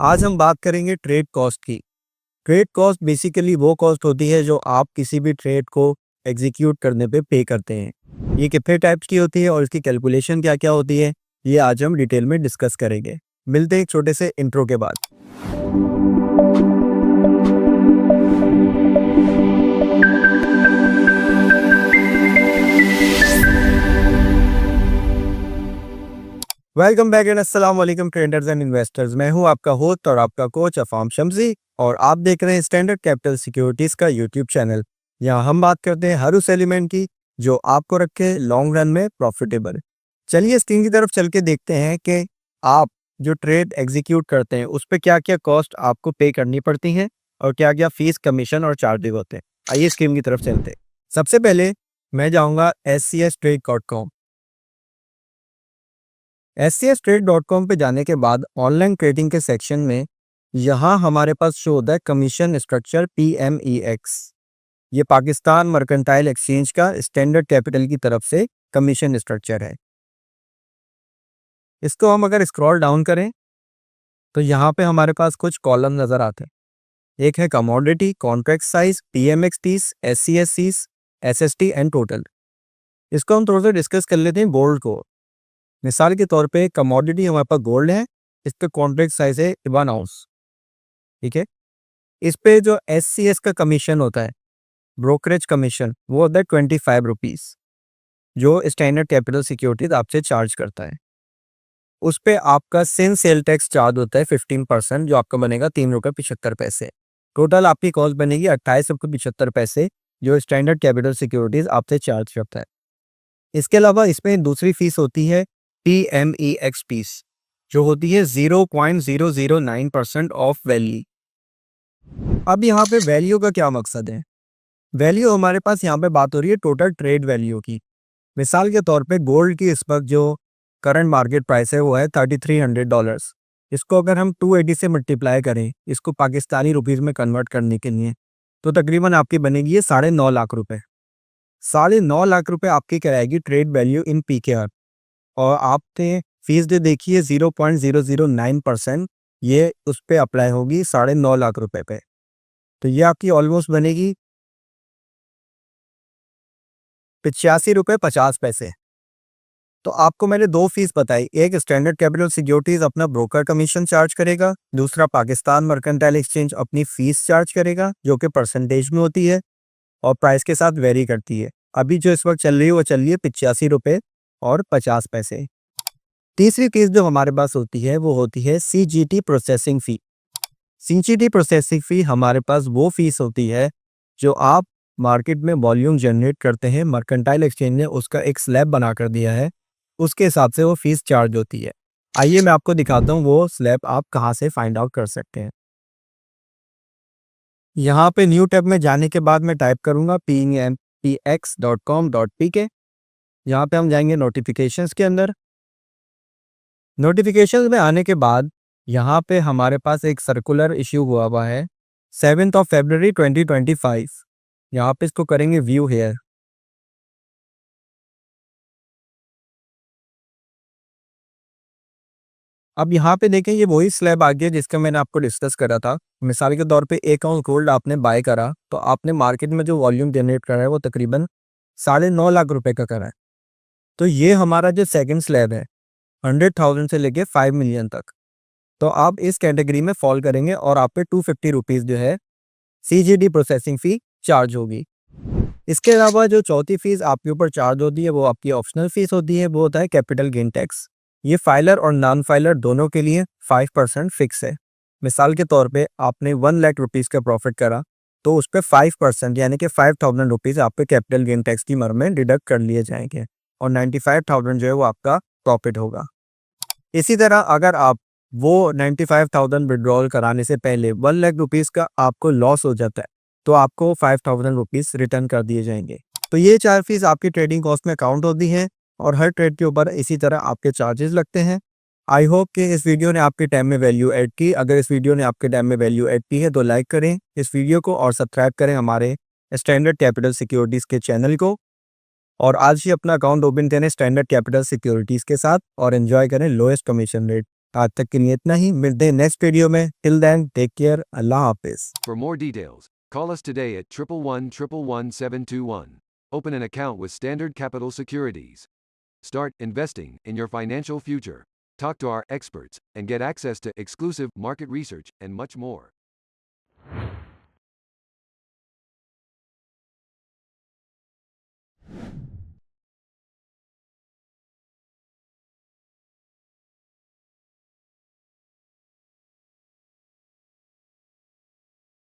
आज हम बात करेंगे ट्रेड कॉस्ट की। ट्रेड कॉस्ट बेसिकली वो कॉस्ट होती है जो आप किसी भी ट्रेड को एग्जीक्यूट करने पे पे करते हैं। ये कितने टाइप्स की होती है और इसकी कैलकुलेशन क्या-क्या होती है, ये आज हम डिटेल में डिस्कस करेंगे। मिलते हैं एक छोटे से इंट्रो के बाद। वेलकम बैक एंड अस्सलाम वालेकुम ट्रेडर्स एंड इन्वेस्टर्स। मैं हूं आपका होस्ट और आपका कोच अफाम शम्सी और आप देख रहे हैं स्टैंडर्ड कैपिटल सिक्योरिटीज का यूट्यूब चैनल। यहां हम बात करते हैं हर उस एलिमेंट की जो आपको रखे लॉन्ग रन में प्रॉफिटेबल। चलिए स्क्रीन की तरफ चल के देखते हैं कि आप जो ट्रेड एग्जीक्यूट करते हैं उस पर क्या क्या कॉस्ट आपको पे करनी पड़ती हैं और क्या क्या फीस, कमीशन और चार्जेस होते हैं। आइए स्क्रीन की तरफ चलते हैं। सबसे पहले मैं जाऊंगा scstrade.com। scstrade.com पे जाने के बाद ऑनलाइन ट्रेडिंग के सेक्शन में यहाँ हमारे पास शो होता है कमीशन स्ट्रक्चर PMEX। ये पाकिस्तान मर्केंटाइल एक्सचेंज का स्टैंडर्ड कैपिटल की तरफ से कमीशन स्ट्रक्चर है। इसको हम अगर स्क्रॉल डाउन करें तो यहाँ पे हमारे पास कुछ कॉलम नज़र आते हैं। एक है commodity, contract size, PMX30, SCSCs, SST and total. इसको हम थोड़ा सा डिस्कस कर लेते हैं गोल्ड को। मिसाल के तौर पे कमोडिटी हमारे पास गोल्ड है, इसका कॉन्ट्रैक्ट साइज है 1 आउंस। ठीक है, इस पे जो SCS का कमीशन होता है, ब्रोकरेज कमीशन, वो होता है 25 रुपीज़, जो स्टैंडर्ड कैपिटल सिक्योरिटीज आपसे चार्ज करता है। उस पे आपका सिन सेल टैक्स चार्ज होता है 15%, जो आपका बनेगा 3.75 रुपये। टोटल आपकी कॉस्ट बनेगी 28.75 रुपये, जो स्टैंडर्ड कैपिटल सिक्योरिटीज आपसे चार्ज करता है। इसके अलावा इसमें दूसरी फीस होती है PMEX फीस, जो होती है 0.009% ऑफ वैल्यू। अब यहाँ पे वैल्यू का क्या मकसद है? वैल्यू हमारे पास यहाँ पे बात हो रही है टोटल ट्रेड वैल्यू की। मिसाल के तौर पे गोल्ड की इस वक्त जो करंट मार्केट प्राइस है वो है $3300। इसको अगर हम 280 से मल्टीप्लाई करें इसको पाकिस्तानी रुपीज़ में कन्वर्ट करने के लिए, तो तकरीबन आपकी बनेगी ये 9.5 लाख रुपए। 9.5 लाख रुपए आपकी कराएगी ट्रेड वैल्यू इन PKR। और आपने फीस जो देखी है 0.009%, ये उस पर अप्लाई होगी 9.5 लाख रुपए पे। तो ये आपकी ऑलमोस्ट बनेगी 85.50 रुपये। तो आपको मैंने दो फीस बताई, एक स्टैंडर्ड कैपिटल सिक्योरिटीज अपना ब्रोकर कमीशन चार्ज करेगा, दूसरा पाकिस्तान मर्केंटाइल एक्सचेंज अपनी फीस चार्ज करेगा जो कि परसेंटेज में होती है और प्राइस के साथ वेरी करती है। अभी जो इस वक्त चल रही है वो चल रही है 85.50 रुपये। तीसरी फीस जो हमारे पास होती है वो होती है CGT processing fee. CGT processing fee हमारे पास वो फीस होती है जो आप मार्केट में वॉल्यूम जनरेट करते हैं, मर्केंटाइल एक्सचेंज ने उसका एक स्लैब बना कर दिया है, उसके हिसाब से वो फीस चार्ज होती है। आइए मैं आपको दिखाता हूँ वो स्लैब आप कहाँ से फाइंड आउट कर सकते हैं। यहाँ पे न्यू टैब में जाने के बाद मैं टाइप करूँगा PMEX.com.pk। यहाँ पे हम जाएंगे नोटिफिकेशंस के अंदर। नोटिफिकेशंस में आने के बाद यहाँ पे हमारे पास एक सर्कुलर इश्यू हुआ है 7 फरवरी 2025। यहाँ पे इसको करेंगे व्यू हेयर। अब यहाँ पे देखें ये वही स्लैब आ गया जिसका मैंने आपको डिस्कस करा था। मिसाल के तौर पे 1 आउंस गोल्ड आपने बाय करा तो आपने मार्केट में जो वॉल्यूम जनरेट करा है वो तकरीबन 9.5 लाख रुपए का करा है। तो ये हमारा जो सेकंड स्लैब है 100,000 से लेके 5 मिलियन तक, तो आप इस कैटेगरी में फॉल करेंगे और आप पे 250 रुपीज़ जो है CGT प्रोसेसिंग फ़ी चार्ज होगी। इसके अलावा जो चौथी फीस आपके ऊपर चार्ज होती है वो आपकी ऑप्शनल फीस होती है, वो होता है कैपिटल गेन टैक्स। ये फाइलर और नॉन फाइलर दोनों के लिए 5% फिक्स है। मिसाल के तौर पे आपने 1 लाख रुपीज़ का प्रॉफिट करा तो उस पर 5% यानी कि 5,000 रुपीज़ आप पे कैपिटल गेन टैक्स की मद में डिडक्ट कर लिए जाएंगे और 95,000 जो है वो आपका प्रॉफिट होगा। इसी तरह अगर आप वो 95,000 विड्रॉल कराने से पहले 1 लाख रुपीज़ का आपको लॉस हो जाता है तो आपको 5,000 रुपीज़ रिटर्न कर दिए जाएंगे। तो ये 4 फीस आपकी ट्रेडिंग कॉस्ट में काउंट होती हैं और हर ट्रेड के ऊपर इसी तरह आपके चार्जेस लगते हैं। आई होप कि इस वीडियो ने आपके टाइम में वैल्यू ऐड की। अगर इस वीडियो ने आपके टाइम में वैल्यू ऐड की है तो लाइक करें इस वीडियो को और सब्सक्राइब करें हमारे स्टैंडर्ड कैपिटल सिक्योरिटीज़ के चैनल को और आज ही अपना अकाउंट ओपन करें स्टैंडर्ड कैपिटल सिक्योरिटीज़ के साथ और एंजॉय करें लोएस्ट कमीशन रेट। आज तक के लिए इतना ही, मिलते हैं नेक्स्ट वीडियो में। टिल देन टेक केयर, अल्लाह हाफिज। For more details, call us today at 111-111-721. Open an account with Standard Capital Securities. Start investing in your financial future. Talk to our experts and get access to exclusive market research and much more.